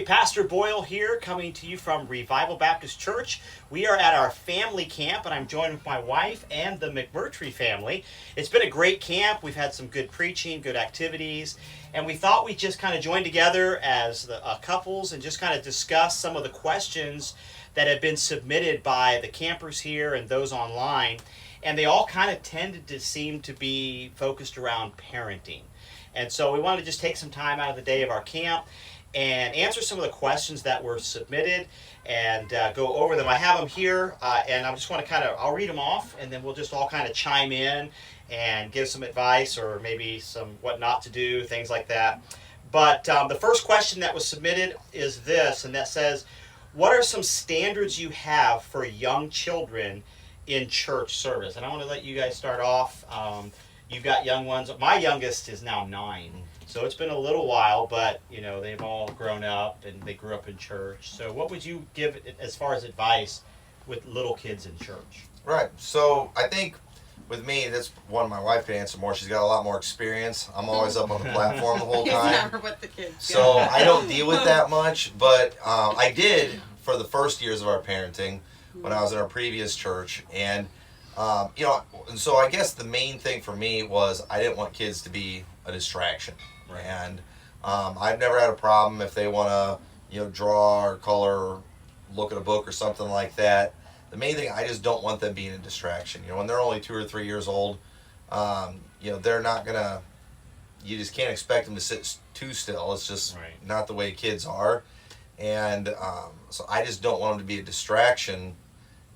Pastor Boyle here, coming to you from Revival Baptist Church. We are at our family camp, and I'm joined with my wife and the McMurtry family. It's been a great camp. We've had some good preaching, good activities, and we thought we'd just kind of join together as couples and just kind of discuss some of the questions that have been submitted by the campers here and those online. And they all kind of tended to seem to be focused around parenting. And so we wanted to just take some time out of the day of our camp and answer some of the questions that were submitted and go over them. I have them here, and I just want to I'll read them off, and then we'll just all kind of chime in and give some advice or maybe some what not to do, things like that. But the first question that was submitted is this, and that says, what are some standards you have for young children in church service? And I want to let you guys start off. You've got young ones. My youngest is now 9. So it's been a little while, but they've all grown up and they grew up in church. So what would you give as far as advice with little kids in church? Right. So I think with me, that's one my wife can answer more. She's got a lot more experience. I'm always up on the platform the whole time. He's never with the kids. So I don't deal with that much, but I did for the first years of our parenting when I was in our previous church. And, and so I guess the main thing for me was I didn't want kids to be a distraction. Right. And I've never had a problem if they want to, draw or color or look at a book or something like that. The main thing, I just don't want them being a distraction. When they're only 2 or 3 years old, they're not going to, you just can't expect them to sit too still. It's just not the way kids are. And so I just don't want them to be a distraction.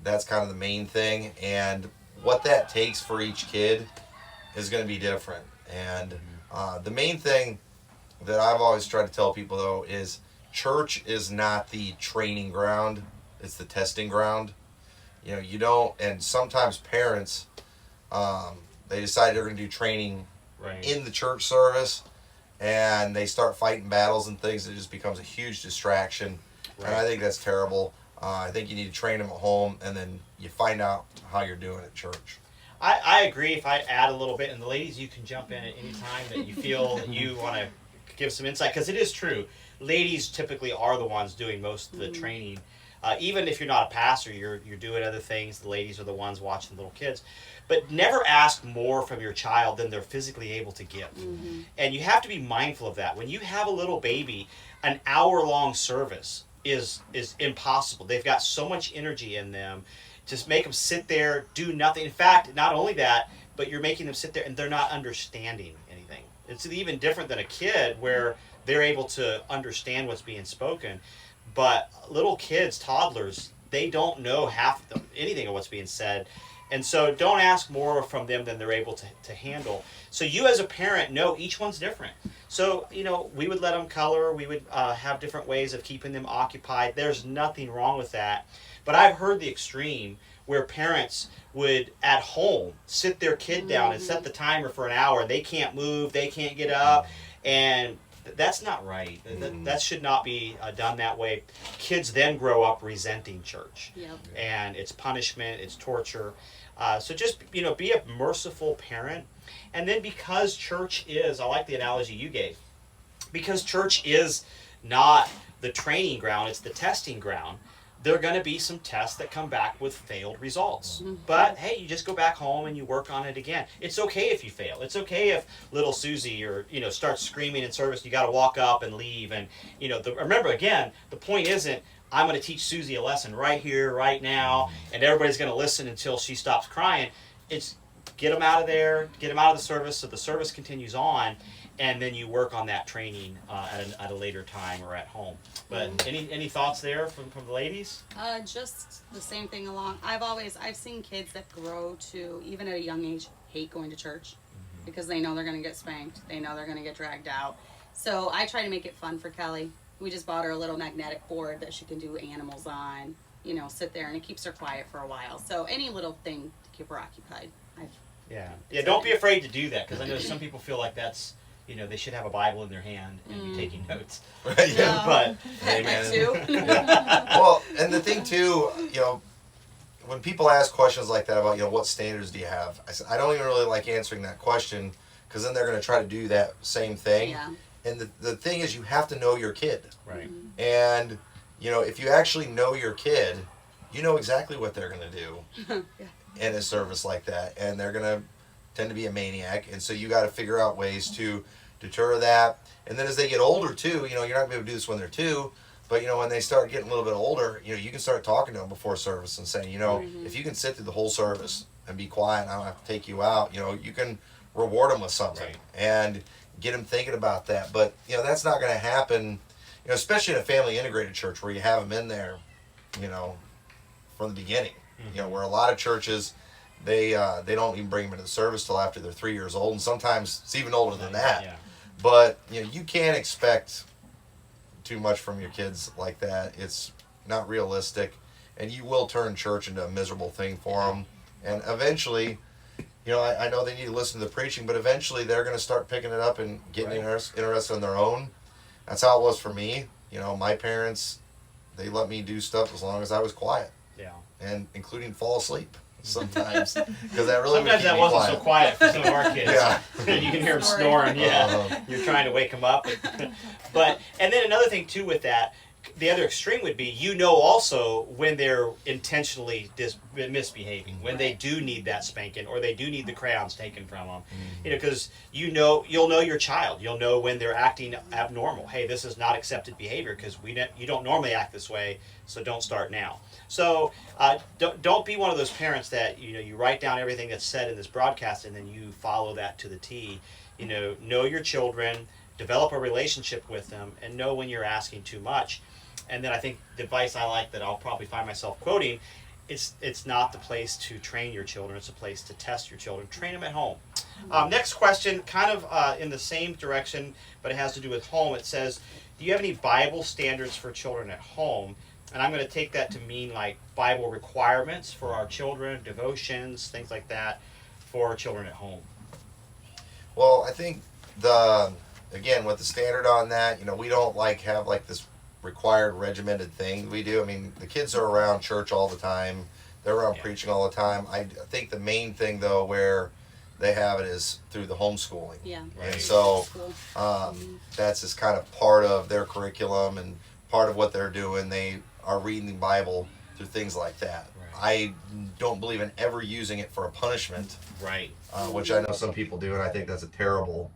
That's kind of the main thing. And what that takes for each kid is going to be different. And the main thing that I've always tried to tell people, though, is church is not the training ground. It's the testing ground. You don't, and sometimes parents, they decide they're going to do training in the church service, and they start fighting battles and things. It just becomes a huge distraction. And I think that's terrible. I think you need to train them at home, and then you find out how you're doing at church. I agree. If I add a little bit, and the ladies, you can jump in at any time that you feel that you want to give some insight, because it is true. Ladies typically are the ones doing most of the training. Even if you're not a pastor, you're doing other things. The ladies are the ones watching the little kids. But never ask more from your child than they're physically able to give. Mm-hmm. And you have to be mindful of that. When you have a little baby, an hour-long service is impossible. They've got so much energy in them. Just make them sit there, do nothing. In fact, not only that, but you're making them sit there and they're not understanding anything. It's even different than a kid where they're able to understand what's being spoken. But little kids, toddlers, they don't know anything of what's being said. And so don't ask more from them than they're able to handle. So you as a parent know each one's different. So, we would let them color. We would have different ways of keeping them occupied. There's nothing wrong with that. But I've heard the extreme where parents would, at home, sit their kid down and set the timer for an hour. They can't move. They can't get up. And that's not right. That should not be done that way. Kids then grow up resenting church. Yep. And it's punishment. It's torture. So just, be a merciful parent. And then because church is, I like the analogy you gave, because church is not the training ground, it's the testing ground, there are going to be some tests that come back with failed results. Mm-hmm. But, hey, you just go back home and you work on it again. It's okay if you fail. It's okay if little Susie starts screaming in service, you got to walk up and leave. And, remember, again, the point isn't, I'm going to teach Susie a lesson right here, right now, and everybody's going to listen until she stops crying. It's get them out of there, get them out of the service so the service continues on, and then you work on that training at a later time or at home. But any thoughts there from the ladies? Just the same thing along. I've seen kids that grow to, even at a young age, hate going to church because they know they're going to get spanked. They know they're going to get dragged out. So I try to make it fun for Kelly. We just bought her a little magnetic board that she can do animals on, sit there, and it keeps her quiet for a while. So any little thing to keep her occupied. Yeah, don't be afraid to do that, because I know some people feel like that's, they should have a Bible in their hand and be taking notes. Yeah, but that too. Well, and the thing too, when people ask questions like that about, what standards do you have? I don't even really like answering that question, because then they're going to try to do that same thing. Yeah. And the thing is, you have to know your kid. Right. And, if you actually know your kid, you know exactly what they're going to do in a service like that. And they're going to tend to be a maniac. And so you got to figure out ways to deter that. And then as they get older, too, you're not going to be able to do this when they're 2. But, when they start getting a little bit older, you can start talking to them before service and saying, if you can sit through the whole service and be quiet and I don't have to take you out, you can reward them with something. Right. And get them thinking about that. But, that's not going to happen, especially in a family integrated church where you have them in there, from the beginning. Where a lot of churches, they don't even bring them into the service till after they're 3 years old, and sometimes it's even older than that. Yeah. But, you can't expect too much from your kids like that. It's not realistic, and you will turn church into a miserable thing for them. And eventually, I know they need to listen to the preaching, but eventually they're going to start picking it up and getting interested on their own. That's how it was for me. My parents, they let me do stuff as long as I was quiet. Yeah. And including fall asleep sometimes. Because that really Sometimes that wasn't so quiet for some of our kids. Yeah. You can hear them snoring. Yeah. You're trying to wake them up. And then another thing too with that, the other extreme would be, also when they're intentionally misbehaving, when they do need that spanking or they do need the crayons taken from them, because you'll know your child. You'll know when they're acting abnormal. Hey, this is not accepted behavior because you don't normally act this way, so don't start now. So don't be one of those parents that you write down everything that's said in this broadcast and then you follow that to the T. Know your children, develop a relationship with them, and know when you're asking too much. And then I think the advice I like that I'll probably find myself quoting, it's not the place to train your children, it's a place to test your children. Train them at home. Next question, kind of in the same direction, but it has to do with home. It says, do you have any Bible standards for children at home? And I'm going to take that to mean like Bible requirements for our children, devotions, things like that for our children at home. Well, I think again, with the standard on that, we don't have this required regimented thing we do. I mean, the kids are around church all the time. They're around preaching all the time. I think the main thing, though, where they have it is through the homeschooling. Yeah. Right. And so that's just kind of part of their curriculum and part of what they're doing. They are reading the Bible through things like that. Right. I don't believe in ever using it for a punishment. Right. Which I know some people do, and I think that's a terrible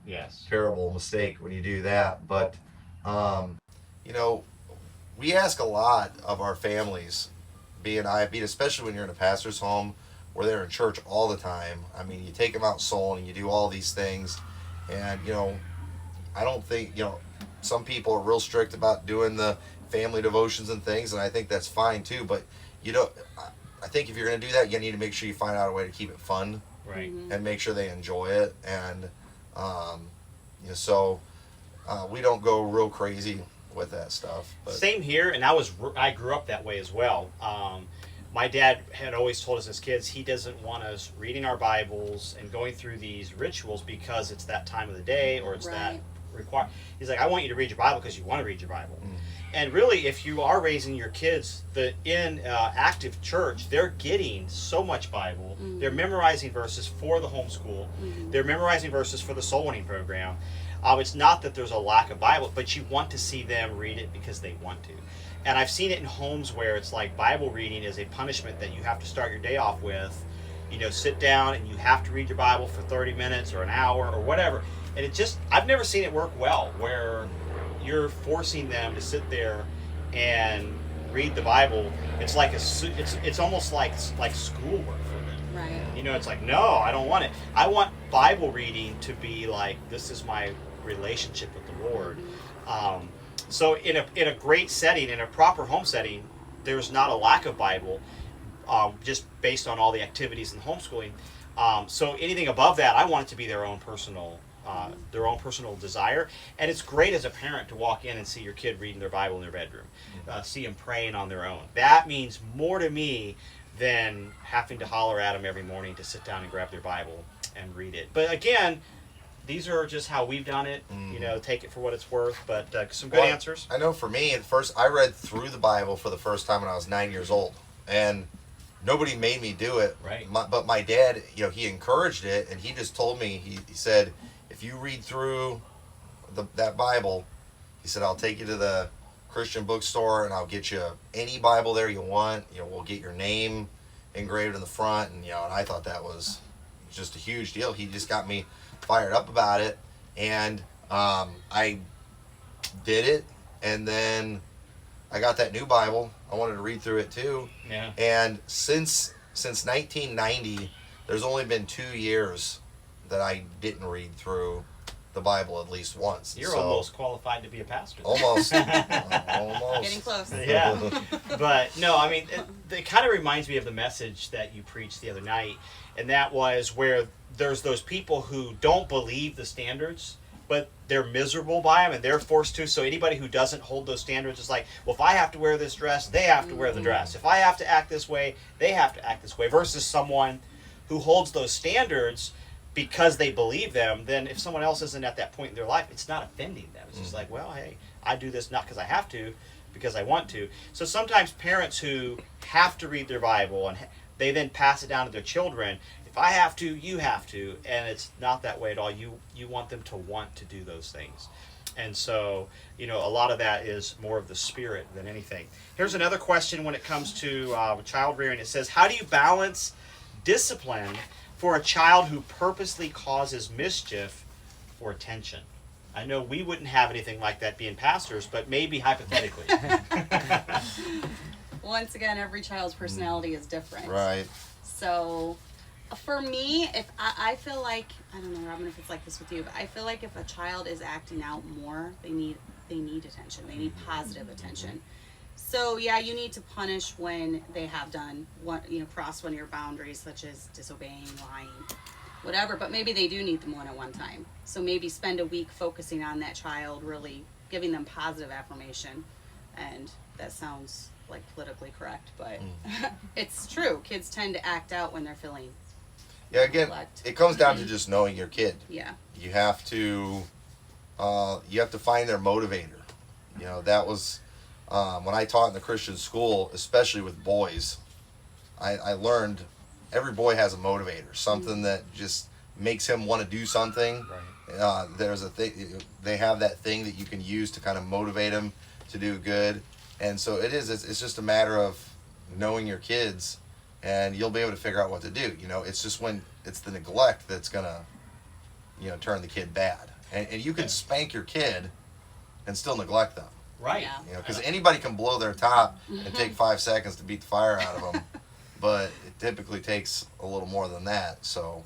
mistake when you do that. But, we ask a lot of our families, especially when you're in a pastor's home where they're in church all the time. I mean, you take them out soul and you do all these things. And, I don't think, some people are real strict about doing the family devotions and things, and I think that's fine too. But, I think if you're going to do that, you need to make sure you find out a way to keep it fun. Right. And make sure they enjoy it. And, so we don't go real crazy with that stuff. But. Same here, and I grew up that way as well. My dad had always told us as kids he doesn't want us reading our Bibles and going through these rituals because it's that time of the day or it's that required. He's like, I want you to read your Bible because you want to read your Bible. And really, if you are raising your kids in active church, they're getting so much Bible. They're memorizing verses for the homeschool. They're memorizing verses for the soul winning program. It's not that there's a lack of Bible, but you want to see them read it because they want to. And I've seen it in homes where it's like Bible reading is a punishment that you have to start your day off with. Sit down and you have to read your Bible for 30 minutes or an hour or whatever. And I've never seen it work well where you're forcing them to sit there and read the Bible. It's like it's almost like schoolwork for them. Right. It's like, no, I don't want it. I want Bible reading to be like, this is my relationship with the Lord. So in a great setting, in a proper home setting, there's not a lack of Bible, just based on all the activities in homeschooling. So anything above that, I want it to be their own personal desire. And it's great as a parent to walk in and see your kid reading their Bible in their bedroom, see them praying on their own. That means more to me than having to holler at them every morning to sit down and grab their Bible and read it. But again, these are just how we've done it. Take it for what it's worth. But some good answers. I know for me, at first, I read through the Bible for the first time when I was 9 years old. And nobody made me do it. Right. But my dad, he encouraged it. And he just told me, he said, if you read through that Bible. He said, I'll take you to the Christian bookstore and I'll get you any Bible there you want. We'll get your name engraved in the front. And, and I thought that was just a huge deal. He just got me fired up about it. And I did it. And then I got that new Bible. I wanted to read through it too. Yeah. And since 1990, there's only been 2 years that I didn't read through the Bible at least once. You're almost qualified to be a pastor. Almost. Getting close. Yeah. But no, I mean, it kind of reminds me of the message that you preached the other night, and that was where there's those people who don't believe the standards, but they're miserable by them and they're forced to. So anybody who doesn't hold those standards is like, well, if I have to wear this dress, they have to wear the dress. If I have to act this way, they have to act this way. Versus someone who holds those standards because they believe them, then if someone else isn't at that point in their life, it's not offending them. It's just like, well, hey, I do this not because I have to, because I want to. So sometimes parents who have to read their Bible and they then pass it down to their children, if I have to, you have to, and it's not that way at all. You want them to want to do those things. And so, a lot of that is more of the spirit than anything. Here's another question when it comes to child rearing. It says, how do you balance discipline for a child who purposely causes mischief for attention? I know we wouldn't have anything like that being pastors, but maybe hypothetically. Once again, every child's personality is different. Right. So, for me, if I feel like, I don't know, Robin, if it's like this with you, but I feel like if a child is acting out more, they need attention. They need positive attention. So yeah, you need to punish when they have done cross one of your boundaries, such as disobeying, lying, whatever. But maybe they do need them one at one time. So maybe spend a week focusing on that child, really giving them positive affirmation. And that sounds like politically correct, but it's true. Kids tend to act out when they're feeling. Yeah. Again, it comes down to just knowing your kid. Yeah. You have to find their motivator. That was. When I taught in the Christian school, especially with boys, I learned every boy has a motivator, something that just makes him want to do something. Right. There's a thing, they have that thing that you can use to kind of motivate them to do good. And so it's just a matter of knowing your kids, and you'll be able to figure out what to do. It's just when it's the neglect that's going to, turn the kid bad. And you can spank your kid and still neglect them. Right. Because anybody can blow their top and take 5 seconds to beat the fire out of them, but it typically takes a little more than that. So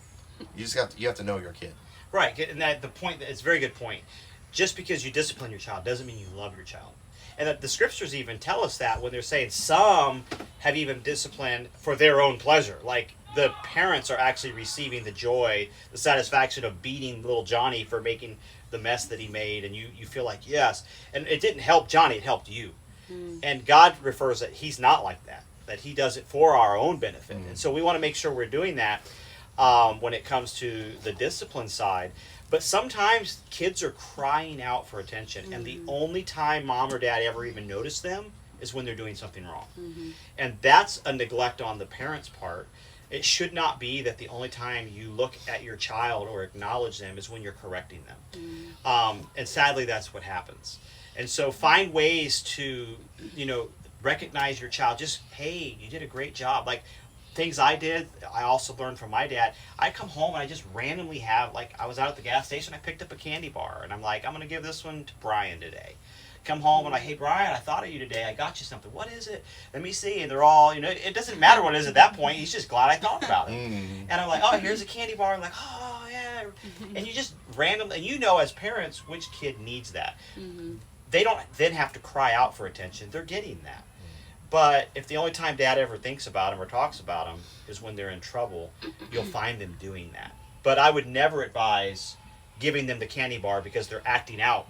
you have to know your kid. Right, and it's a very good point. Just because you discipline your child doesn't mean you love your child. And the scriptures even tell us that when they're saying some have even disciplined for their own pleasure. Like the parents are actually receiving the joy, the satisfaction of beating little Johnny for making the mess that he made, and you feel like, yes. And it didn't help Johnny, it helped you. And God refers that he's not like that he does it for our own benefit. And so we want to make sure we're doing that when it comes to the discipline side. But sometimes kids are crying out for attention, and the only time mom or dad ever even notice them is when they're doing something wrong. And that's a neglect on the parent's part. It should not be that the only time you look at your child or acknowledge them is when you're correcting them. And sadly, that's what happens. And so find ways to, recognize your child. Just, hey, you did a great job. Like things I did, I also learned from my dad. I come home and I just randomly have, I was out at the gas station, I picked up a candy bar, and I'm like, I'm going to give this one to Brian today. Come home and hey Brian, I thought of you today. I got you something. What is it? Let me see. And they're all, it doesn't matter what it is at that point. He's just glad I thought about it. And I'm like, oh, here's a candy bar. I'm like, oh yeah. And you just randomly, and as parents which kid needs that. They don't then have to cry out for attention. They're getting that. But if the only time dad ever thinks about them or talks about them is when they're in trouble, you'll find them doing that. But I would never advise giving them the candy bar because they're acting out,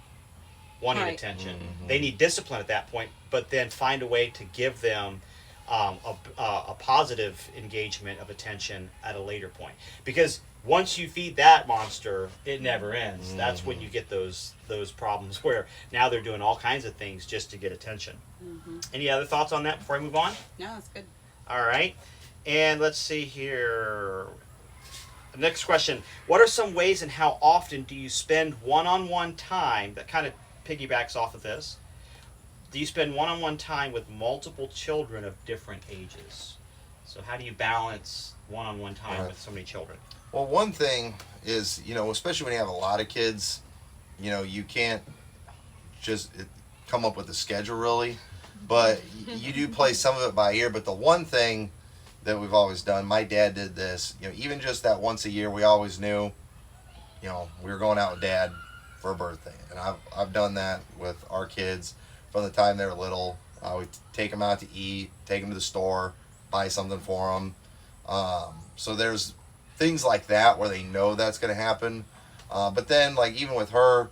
wanting attention. They need discipline at that point, but then find a way to give them a positive engagement of attention at a later point. Because once you feed that monster, it never ends. That's when you get those problems where now they're doing all kinds of things just to get attention. Any other thoughts on that before I move on? No, that's good. All right. And let's see here. Next question. What are some ways and how often do you spend one-on-one time, that kind of piggybacks off of this, do you spend one-on-one time with multiple children of different ages? So how do you balance one-on-one time with so many children? Well, one thing is, especially when you have a lot of kids, you can't just come up with a schedule really, but you do play some of it by ear. But the one thing that we've always done, my dad did this, even just that once a year, we always knew, we were going out with Dad for a birthday. And I've done that with our kids from the time they were little. We take them out to eat, take them to the store, buy something for them. So there's things like that where they know that's going to happen. But then, like, even with her,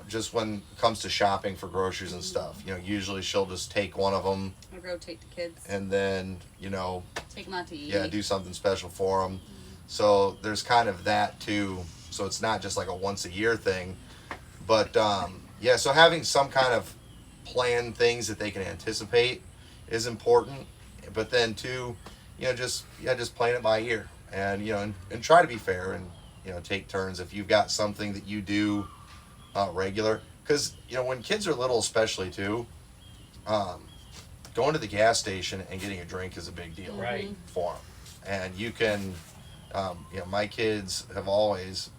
just when it comes to shopping for groceries and stuff, usually she'll just take one of them. I'll rotate the kids. And then, take them out to eat. Yeah, do something special for them. So there's kind of that too. So it's not just like a once a year thing. But, so having some kind of planned things that they can anticipate is important. But then too, just playing it by ear. And, and try to be fair and, take turns if you've got something that you do regular. Because, when kids are little especially too, going to the gas station and getting a drink is a big deal for them. And you can, my kids have always,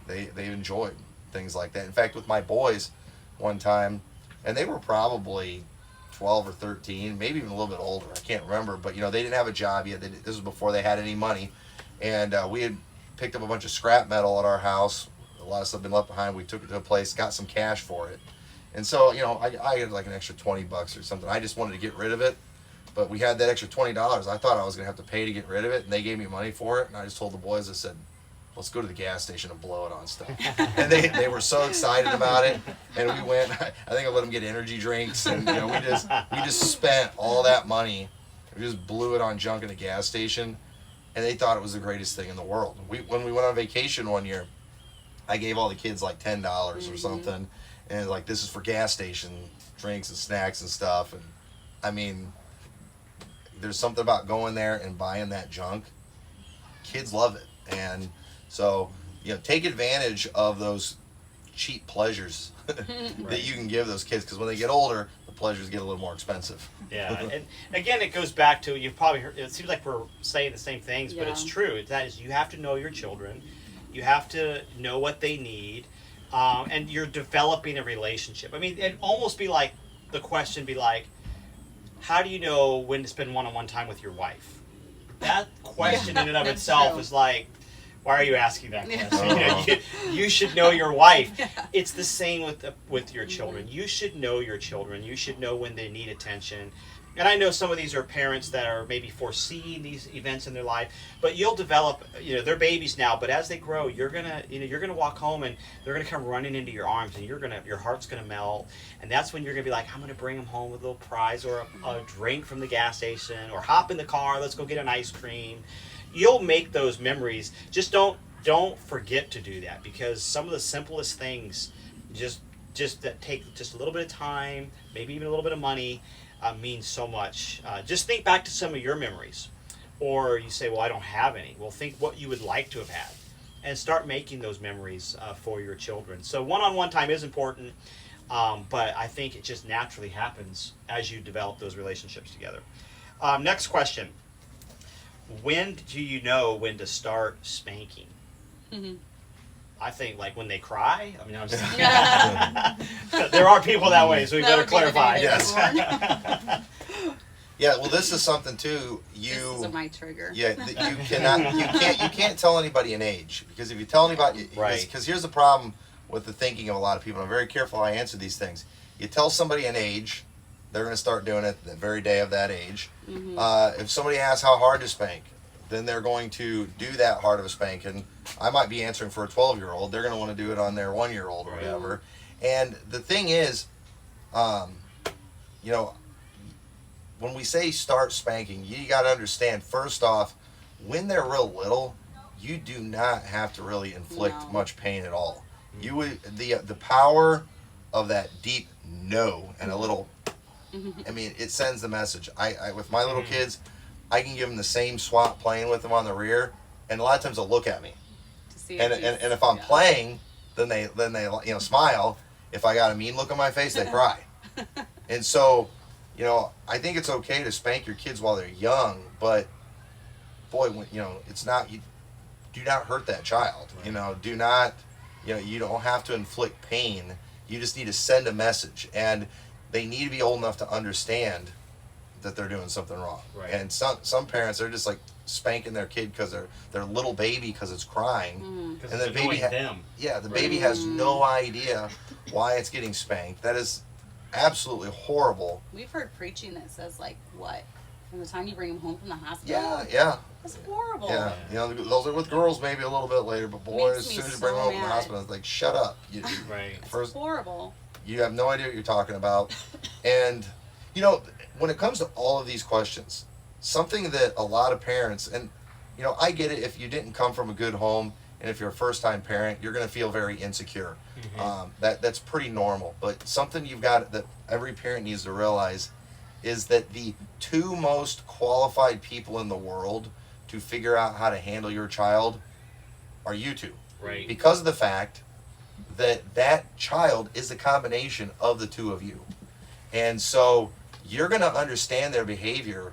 they've enjoyed things like that. In fact, with my boys one time, and they were probably 12 or 13, maybe even a little bit older, I can't remember, but they didn't have a job yet. This was before they had any money. And we had picked up a bunch of scrap metal at our house. A lot of stuff had been left behind. We took it to a place, got some cash for it. And so, I had like an extra $20 or something. I just wanted to get rid of it. But we had that extra $20. I thought I was going to have to pay to get rid of it. And they gave me money for it. And I just told the boys, I said, let's go to the gas station and blow it on stuff. And they were so excited about it. And we went, I think I let them get energy drinks. And, we just spent all that money. We just blew it on junk in the gas station. And they thought it was the greatest thing in the world. When we went on vacation one year, I gave all the kids like $10 or something. And like, this is for gas station drinks and snacks and stuff. And I mean, there's something about going there and buying that junk. Kids love it. And so, take advantage of those cheap pleasures that you can give those kids. Because when they get older, the pleasures get a little more expensive. Yeah. And again, it goes back to, you've probably heard, it seems like we're saying the same things, but it's true. That is, you have to know your children. You have to know what they need. And you're developing a relationship. I mean, it'd almost be like, the question be like, how do you know when to spend one-on-one time with your wife? That question in and of itself is like, why are you asking that question? You should know your wife. It's the same with your children. You should know your children. You should know when they need attention. And I know some of these are parents that are maybe foreseeing these events in their life, but you'll develop, they're babies now, but as they grow, you're gonna walk home and they're gonna come running into your arms, and your heart's gonna melt, and that's when you're gonna be like, I'm gonna bring them home with a little prize or a drink from the gas station, or hop in the car, let's go get an ice cream. You'll make those memories. Just don't forget to do that, because some of the simplest things, just that take just a little bit of time, maybe even a little bit of money, means so much. Just think back to some of your memories. Or you say, well, I don't have any. Well, think what you would like to have had. And start making those memories for your children. So one-on-one time is important, but I think it just naturally happens as you develop those relationships together. Next question. When do you know when to start spanking? Mm-hmm. I think like when they cry. I mean, I'm just there are people that way, so we better clarify. Yes. Yeah. Well, this is something too. This is my trigger. Yeah. You can't tell anybody an age, because if you tell anybody, right? Because here's the problem with the thinking of a lot of people. I'm very careful how I answer these things. You tell somebody an age, they're going to start doing it the very day of that age. Mm-hmm. If somebody asks how hard to spank, then they're going to do that hard of a spanking. I might be answering for a 12-year-old. They're going to want to do it on their 1-year-old or whatever. And the thing is, when we say start spanking, you got to understand, first off, when they're real little, you do not have to really inflict much pain at all. You would the power of that deep no and a little, I mean, it sends the message. I with my little kids, I can give them the same swat playing with them on the rear, and a lot of times they'll look at me, To see and he's- if I'm yeah. playing, then they you know, smile. If I got a mean look on my face, they cry. And so, you know, I think it's okay to spank your kids while they're young, but boy, when, you know, it's not, you do not hurt that child. You know, do not, you know, you don't have to inflict pain. You just need to send a message, and they need to be old enough to understand that they're doing something wrong. Right. And some parents, they're just like spanking their kid because their little baby because it's crying, Because and it's the baby annoying them. yeah, the Right. baby has no idea why it's getting spanked. That is absolutely horrible. We've heard preaching that says like what? From the time you bring them home from the hospital? Yeah. That's horrible. Yeah, you know, those are with girls maybe a little bit later, but boy, Makes as me soon as you bring them so home from the mad. hospital, it's like, shut up. Right. That's First, horrible. you have no idea what you're talking about. And, you know, when it comes to all of these questions, something that a lot of parents, and, you know, I get it, if you didn't come from a good home, and if you're a first-time parent, you're going to feel very insecure. That's pretty normal. But something you've got that every parent needs to realize is that the two most qualified people in the world to figure out how to handle your child are you two. Right. Because of the fact that that child is the combination of the two of you. And so you're going to understand their behavior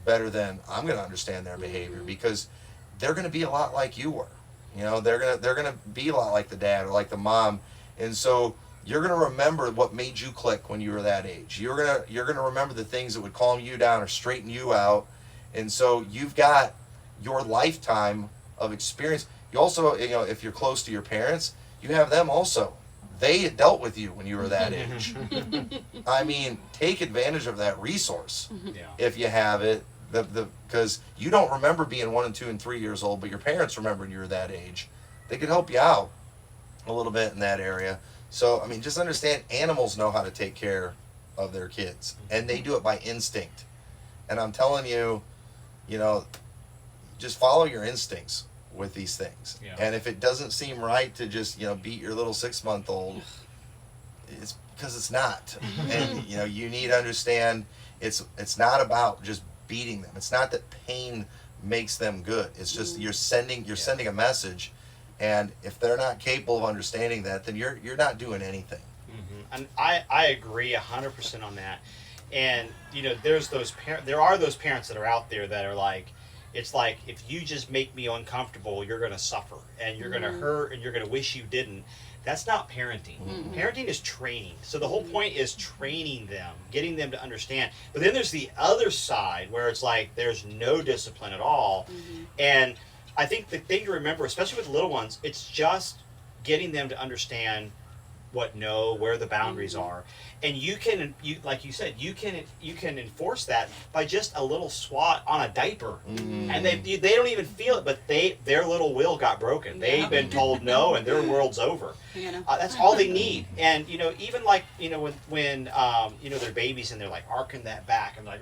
better than I'm going to understand their behavior, because they're going to be a lot like you were. You know, they're going to be a lot like the dad or like the mom. And so you're going to remember what made you click when you were that age. You're going to remember the things that would calm you down or straighten you out. And so you've got your lifetime of experience. You also, you know, if you're close to your parents, you have them also. They dealt with you when you were that age. I mean, take advantage of that resource Yeah. if you have it. Because you don't remember being 1 and 2 and 3 years old, but your parents remember when you were that age. They could help you out a little bit in that area. So, I mean, just understand animals know how to take care of their kids, and they do it by instinct. And I'm telling you, you know, just follow your instincts with these things. Yeah. And if it doesn't seem right to just, you know, beat your little 6-month-old, it's because it's not. And, you know, you need to understand it's not about just beating them. It's not that pain makes them good. It's just you're sending a message, and if they're not capable of understanding that, then you're not doing anything. And I agree 100% on that. And you know, there are those parents that are out there that are like, it's like, if you just make me uncomfortable, you're going to suffer and you're going to hurt and you're going to wish you didn't. That's not parenting. Parenting is training. So the whole point is training them, getting them to understand. But then there's the other side where it's like there's no discipline at all. And I think the thing to remember, especially with little ones, it's just getting them to understand where the boundaries are. And you like you said, you can enforce that by just a little swat on a diaper. And they don't even feel it, but their little will got broken. They've been told no, and their world's over. You know? That's all they need. And you know, even like, you know, when you know, they're babies and they're like arcing that back and like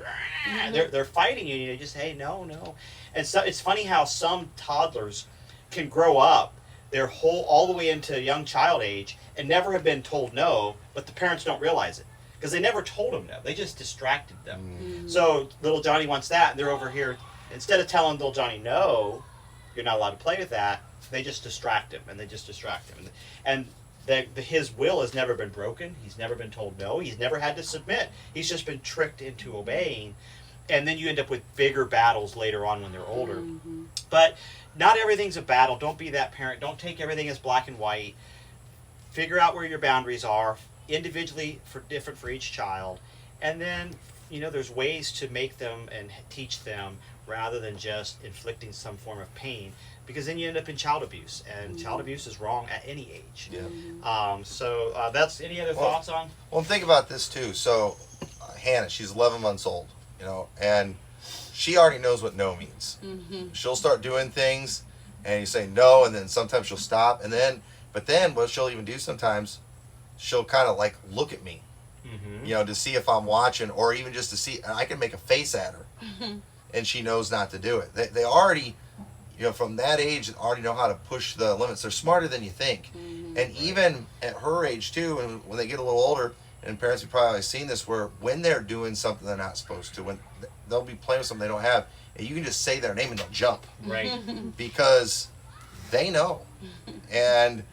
they're fighting you, and you just, hey, no. And so it's funny how some toddlers can grow up their all the way into young child age and never have been told no, but the parents don't realize it because they never told them no. They just distracted them. So little Johnny wants that, and they're over here. Instead of telling little Johnny, no, you're not allowed to play with that, they just distract him, and they just distract him. And his will has never been broken. He's never been told no. He's never had to submit. He's just been tricked into obeying. And then you end up with bigger battles later on when they're older. But not everything's a battle. Don't be that parent. Don't take everything as black and white. Figure out where your boundaries are individually, different for each child. And then, you know, there's ways to make them and teach them rather than just inflicting some form of pain, because then you end up in child abuse, and child abuse is wrong at any age. So that's any other thoughts on? Well, think about this too. So Hannah, she's 11 months old, you know, and she already knows what no means. She'll start doing things, and you say no, and then sometimes she'll stop, but then what she'll even do sometimes, she'll kind of like look at me, you know, to see if I'm watching, or even just to see, and I can make a face at her, and she knows not to do it. They already, you know, from that age, already know how to push the limits. They're smarter than you think. And even at her age too, and when they get a little older, and parents have probably seen this, where when they're doing something they're not supposed to, when they'll be playing with something they don't have, and you can just say their name and they'll jump Right. because they know. And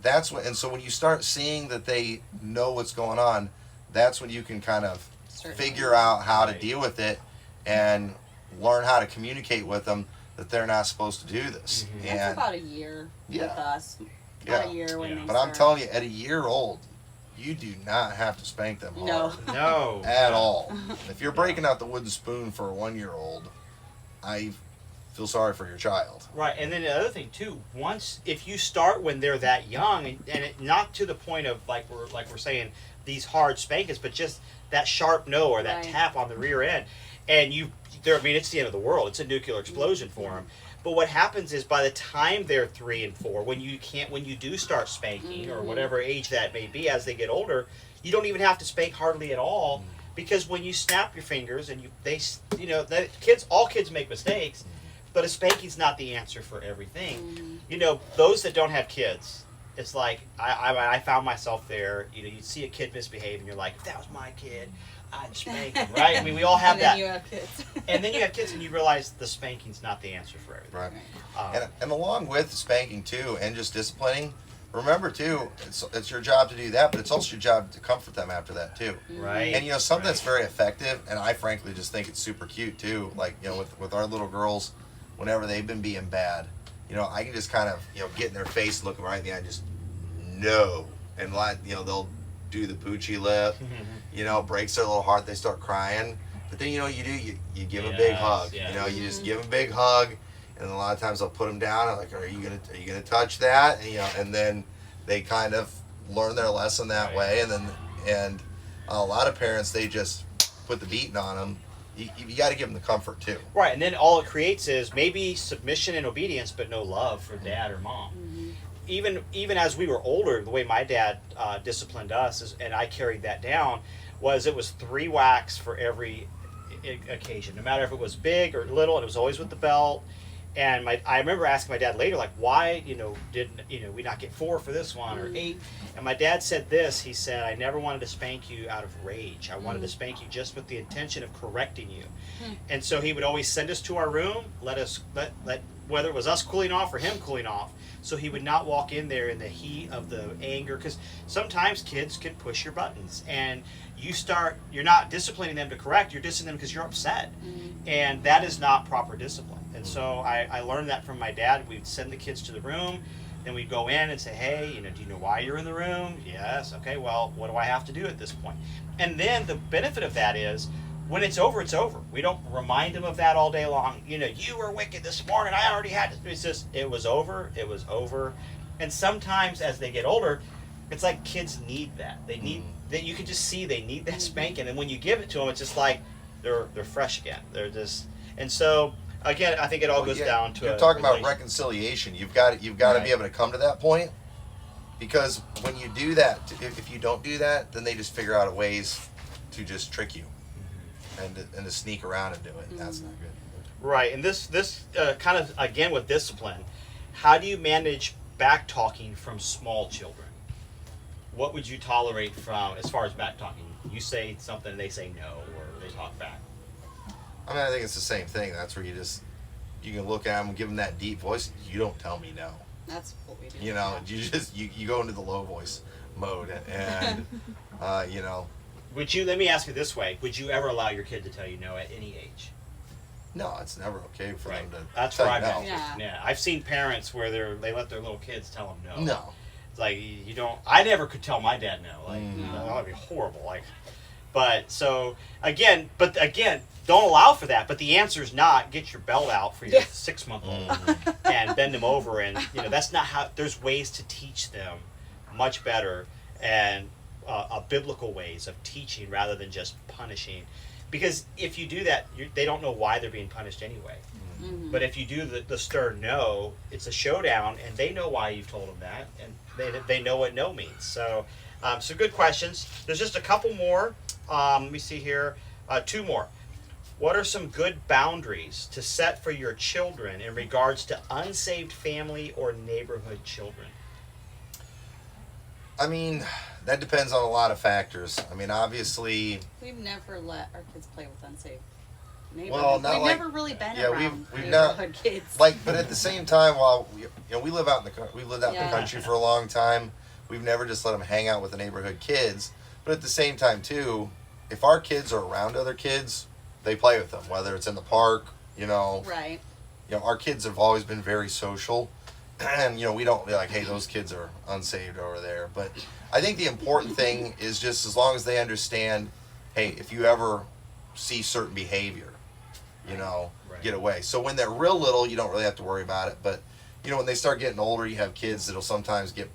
that's when, and so when you start seeing that they know what's going on, that's when you can kind of figure out how to deal with it and learn how to communicate with them that they're not supposed to do this. That's And about a year with us. About a year when they but I'm start. telling you, at a year old, you do not have to spank them No. hard No. at all. If you're breaking out the wooden spoon for a 1-year-old, I feel sorry for your child. Right, and then the other thing too, once if you start when they're that young, and it, not to the point of like we're saying these hard spankings, but just that sharp no or that Right. tap on the rear end, and I mean, it's the end of the world. It's a nuclear explosion for them. But what happens is by the time they're 3 and 4, when you do start spanking or whatever age that may be, as they get older, you don't even have to spank hardly at all, because when you snap your fingers and all kids make mistakes, but a spanking's not the answer for everything. Those that don't have kids, it's like I found myself there. You see a kid misbehave and you're like, if that was my kid, I'd spank him, right? I mean, we all have that. And then you have kids. And then you have kids and you realize the spanking's not the answer for everything. Right. And along with spanking too, and just disciplining, remember too, it's your job to do that, but it's also your job to comfort them after that too. Right. And something that's very effective, and I frankly just think it's super cute too. Like with our little girls, whenever they've been being bad, I can just kind of get in their face, look them right in the eye, and just no, and they'll do the poochy lip. Breaks their little heart. They start crying. But then you give a big hug. Yes. You just give a big hug, and a lot of times I'll put them down. I'm like, are you gonna touch that? And then they kind of learn their lesson that way. And a lot of parents, they just put the beating on them. You got to give them the comfort too. Right, and then all it creates is maybe submission and obedience, but no love for dad or mom. Even as we were older, the way my dad disciplined us, and I carried that down, was it was 3 whacks for every occasion, no matter if it was big or little, and it was always with the belt. And I remember asking my dad later, like, why, didn't we not get 4 for this one or 8? And my dad said this. He said, I never wanted to spank you out of rage. I wanted to spank you just with the intention of correcting you. And so he would always send us to our room, let whether it was us cooling off or him cooling off. So he would not walk in there in the heat of the anger, because sometimes kids can push your buttons, and you're not disciplining them to correct, you're disciplining them because you're upset. And that is not proper discipline. And so I learned that from my dad. We'd send the kids to the room, then we'd go in and say, hey, do you know why you're in the room? Yes. Okay, well, what do I have to do at this point? And then the benefit of that is, when it's over, it's over. We don't remind them of that all day long. You were wicked this morning. I already had to. It's just, it was over. It was over. And sometimes as they get older, it's like kids need that. They need that. You can just see they need that spanking. And when you give it to them, it's just like they're fresh again. They're just, and so again, I think it all goes down to. You're talking about reconciliation. You've got to be able to come to that point, because when you do that, if you don't do that, then they just figure out ways to just trick you. And to sneak around and do it. That's not good. Right, and this kind of, again, with discipline, how do you manage back talking from small children? What would you tolerate from, as far as back talking? You say something and they say no, or they talk back. I mean, I think it's the same thing. That's where you can look at them and give them that deep voice. You don't tell me no. That's what we do. You go into the low voice mode, and Let me ask you this way: would you ever allow your kid to tell you no at any age? No, it's never okay for them to. That's tell where you I'm no. at. Yeah, I've seen parents where they let their little kids tell them no. No. It's like you don't. I never could tell my dad no. Like that would be horrible. Like, but again, don't allow for that. But the answer is not get your belt out for your 6-month-old and bend them over, and that's not how. There's ways to teach them much better, and biblical ways of teaching rather than just punishing. Because if you do that, they don't know why they're being punished anyway. But if you do the stern no, it's a showdown, and they know why you've told them that, and they know what no means. So good questions. There's just a couple more. Let me see here. 2 more. What are some good boundaries to set for your children in regards to unsaved family or neighborhood children? I mean, that depends on a lot of factors. I mean, obviously. We've never let our kids play with unsaved. neighborhood. Well, not we've like- never really been yeah, around we've not- neighborhood kids. Like, but at the same time, while we live out in we lived out in Yeah. the country for a long time, we've never just let them hang out with the neighborhood kids. But at the same time, too, if our kids are around other kids, they play with them, whether it's in the park, Right. Our kids have always been very social, and we don't be like, hey, those kids are unsaved over there. But I think the important thing is just as long as they understand, hey, if you ever see certain behavior, Right. get away. So when they're real little, you don't really have to worry about it. But when they start getting older, you have kids that'll sometimes get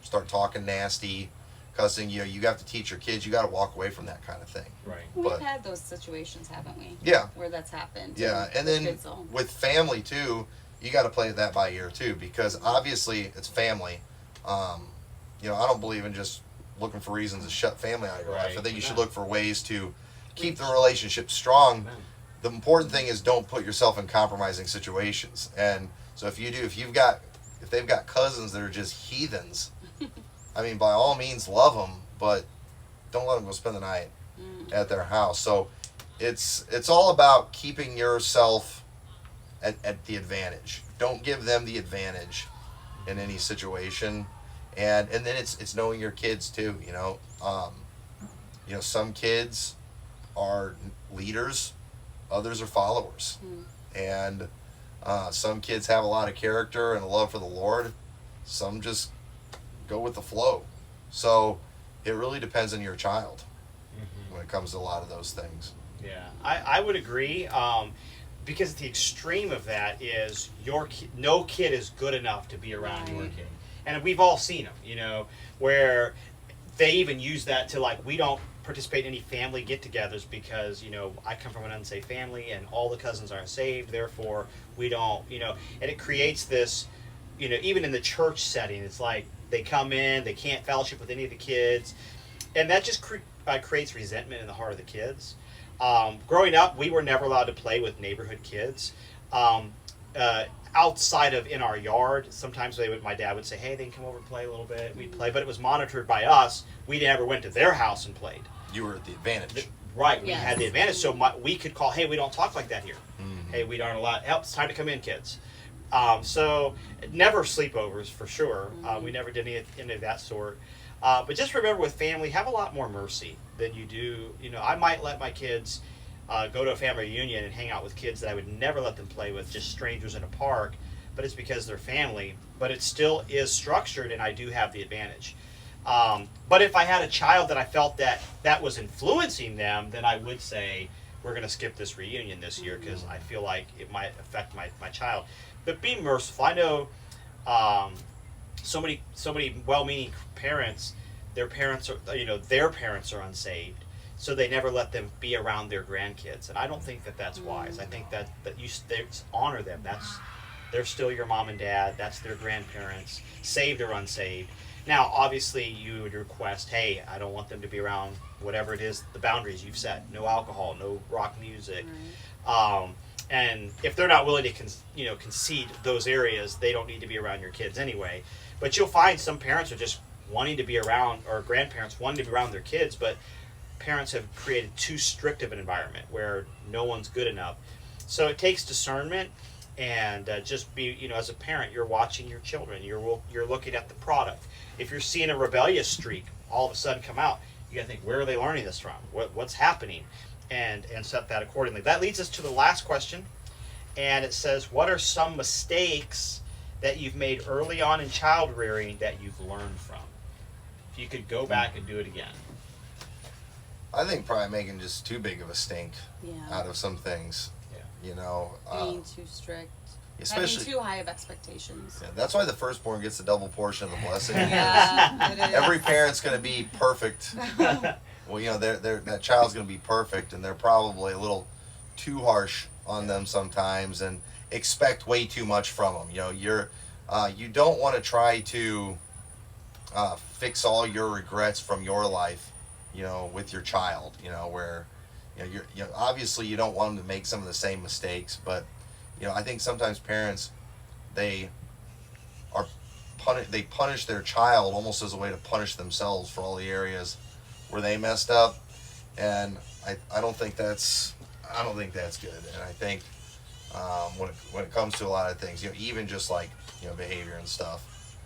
start talking nasty, cussing. You have to teach your kids. You got to walk away from that kind of thing. Right. We've But- had those situations, haven't we? Yeah. Where that's happened. Yeah, and The then kids will- with family too, you got to play that by ear too, because obviously it's family. I don't believe in just looking for reasons to shut family out of your life. I Right. think you should No. look for ways to keep the relationship strong. Amen. The important thing is don't put yourself in compromising situations. And so if they've got cousins that are just heathens, I mean, by all means love them, but don't let them go spend the night at their house. So it's all about keeping yourself at the advantage. Don't give them the advantage in any situation. And then it's knowing your kids too, some kids are leaders, others are followers. And some kids have a lot of character and a love for the Lord. Some just go with the flow. So it really depends on your child when it comes to a lot of those things. Yeah, I would agree. Because the extreme of that is no kid is good enough to be around your Right. kid. And we've all seen them, where they even use that to we don't participate in any family get-togethers because, I come from an unsaved family and all the cousins aren't saved, therefore we don't, and it creates this, even in the church setting, it's like they come in, they can't fellowship with any of the kids, and that just creates resentment in the heart of the kids. Growing up, we were never allowed to play with neighborhood kids. Outside of in our yard, sometimes my dad would say, hey, they can come over and play a little bit. We'd play, but it was monitored by us. We never went to their house and played. You were at the advantage. Right, we Yes. had the advantage. So we could call, hey, we don't talk like that here. Mm-hmm. Hey, we aren't allowed. Help, it's time to come in, kids. So never sleepovers for sure. We never did any of that sort. But just remember, with family, have a lot more mercy than you do. I might let my kids go to a family reunion and hang out with kids that I would never let them play with, just strangers in a park. But it's because they're family. But it still is structured, and I do have the advantage. But if I had a child that I felt that was influencing them, then I would say, we're going to skip this reunion this year because I feel like it might affect my child. But be merciful. I know so many well-meaning parents, their parents are unsaved, so they never let them be around their grandkids, and I don't think that's wise. I think that you honor them. They're still your mom and dad. That's their grandparents, saved or unsaved. Now, obviously, you would request, hey, I don't want them to be around whatever it is, the boundaries you've set. No alcohol, no rock music. Right. And if they're not willing to concede those areas, they don't need to be around your kids anyway. But you'll find some parents are just wanting to be around, or grandparents wanting to be around their kids, but parents have created too strict of an environment where no one's good enough. So it takes discernment, and just be, as a parent, you're watching your children. You're looking at the product. If you're seeing a rebellious streak all of a sudden come out, you gotta think, where are they learning this from? What's happening? And set that accordingly. That leads us to the last question, and it says, what are some mistakes that you've made early on in child rearing that you've learned from? If you could go back and do it again. I think probably making just too big of a stink Yeah. out of some things. Yeah. Being too strict. Especially, Having too high of expectations. yeah, that's why the firstborn gets the double portion of the blessing. Yeah, it is. Every parent's going to be perfect. Well, that child's going to be perfect, and they're probably a little too harsh on them sometimes, and expect way too much from them. You don't want to try to fix all your regrets from your life, with your child. Where, obviously you don't want them to make some of the same mistakes, but I think sometimes parents, they punish their child almost as a way to punish themselves for all the areas where they messed up, and I don't think that's I don't think that's good. And I think when it comes to a lot of things, you know, even just like, you know, behavior and stuff,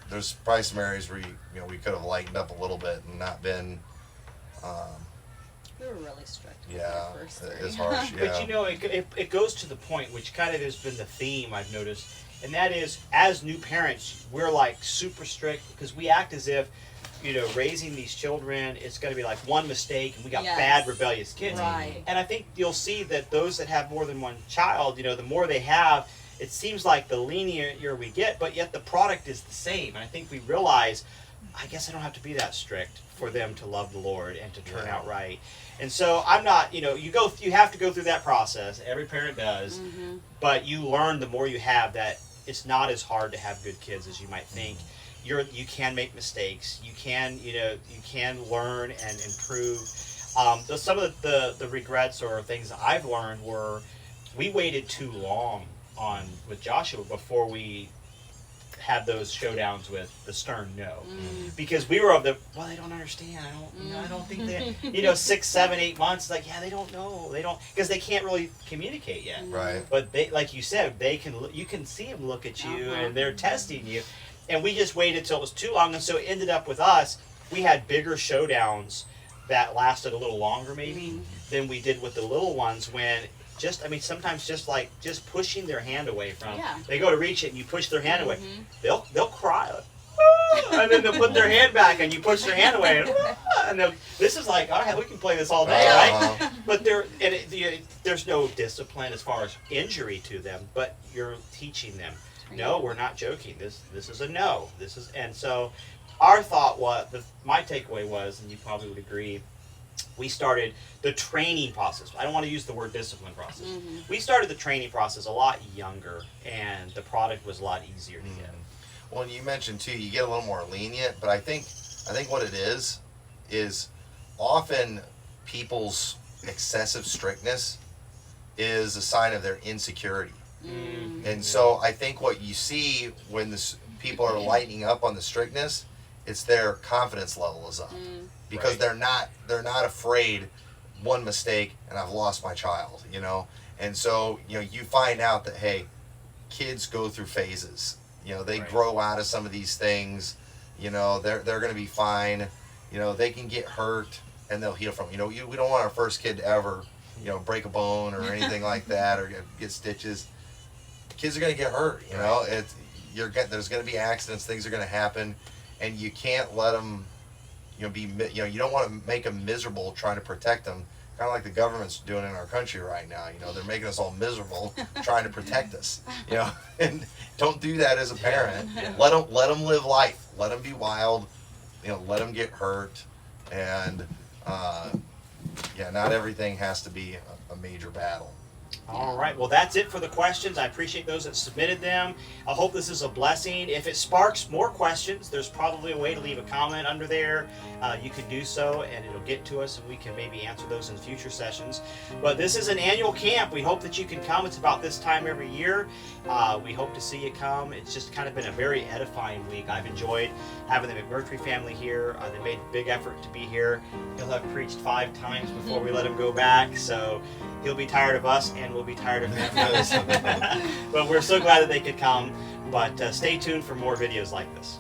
there's probably some areas where we could have lightened up a little bit and not been. We were really strict. Yeah, with our first it's three. harsh. Yeah. But you know, it goes to the point, which kind of has been the theme I've noticed, and that is, as new parents, we're like super strict because we act as if, you know, raising these children, it's going to be like one mistake and we got Yes. bad, rebellious kids. Right. And I think you'll see that those that have more than one child, you know, the more they have, it seems like the lenienter we get, but yet the product is the same. And I think we realize, I guess I don't have to be that strict for them to love the Lord and to turn out right. And so I'm not, you know, you have to go through that process. Every parent does. Mm-hmm. But you learn the more you have that it's not as hard to have good kids as you might think. You can make mistakes. You can learn and improve. Some of the regrets or things that I've learned were we waited too long with Joshua before we had those showdowns with the stern no, because we were of the they don't understand. I don't think they 6, 7, 8 months they don't know, because they can't really communicate yet. Right. But they, like you said, you can see them look at you and they're testing you, and we just waited till it was too long, and so it ended up with us. We had bigger showdowns that lasted a little longer maybe than we did with the little ones when. Sometimes just pushing their hand away from. Yeah. They go to reach it and you push their hand away. They'll cry, and then they'll put their hand back and you push their hand away, and this is like, all right, we can play this all day, right? But there's no discipline as far as injury to them, but you're teaching them. No, we're not joking. This is a no. And so our thought my takeaway was, and you probably would agree. We started the training process. I don't want to use the word discipline process. We started the training process a lot younger, and the product was a lot easier to get. Well, and you mentioned too, you get a little more lenient, but I think what it is often people's excessive strictness is a sign of their insecurity. And so I think what you see when people are lightening up on the strictness, it's their confidence level is up. Because they're not afraid one mistake and I've lost my child, you know. And so, you find out that, hey, kids go through phases. They grow out of some of these things. They're going to be fine. They can get hurt and they'll heal from it. We don't want our first kid to ever, break a bone or anything like that or get stitches. Kids are going to get hurt, there's going to be accidents, things are going to happen, and you can't let them you don't want to make them miserable trying to protect them, kind of like the government's doing in our country right now. They're making us all miserable trying to protect us. And don't do that as a parent. Let them live life. Let them be wild. Let them get hurt. And not everything has to be a major battle. All right. Well, that's it for the questions. I appreciate those that submitted them. I hope this is a blessing. If it sparks more questions, there's probably a way to leave a comment under there. You can do so, and it'll get to us, and we can maybe answer those in future sessions. But this is an annual camp. We hope that you can come. It's about this time every year. We hope to see you come. It's just kind of been a very edifying week. I've enjoyed having the McMurtry family here. They made a big effort to be here. He'll have preached 5 times before we let him go back, so he'll be tired of us, and we'll be tired of him. But we're so glad that they could come. But stay tuned for more videos like this.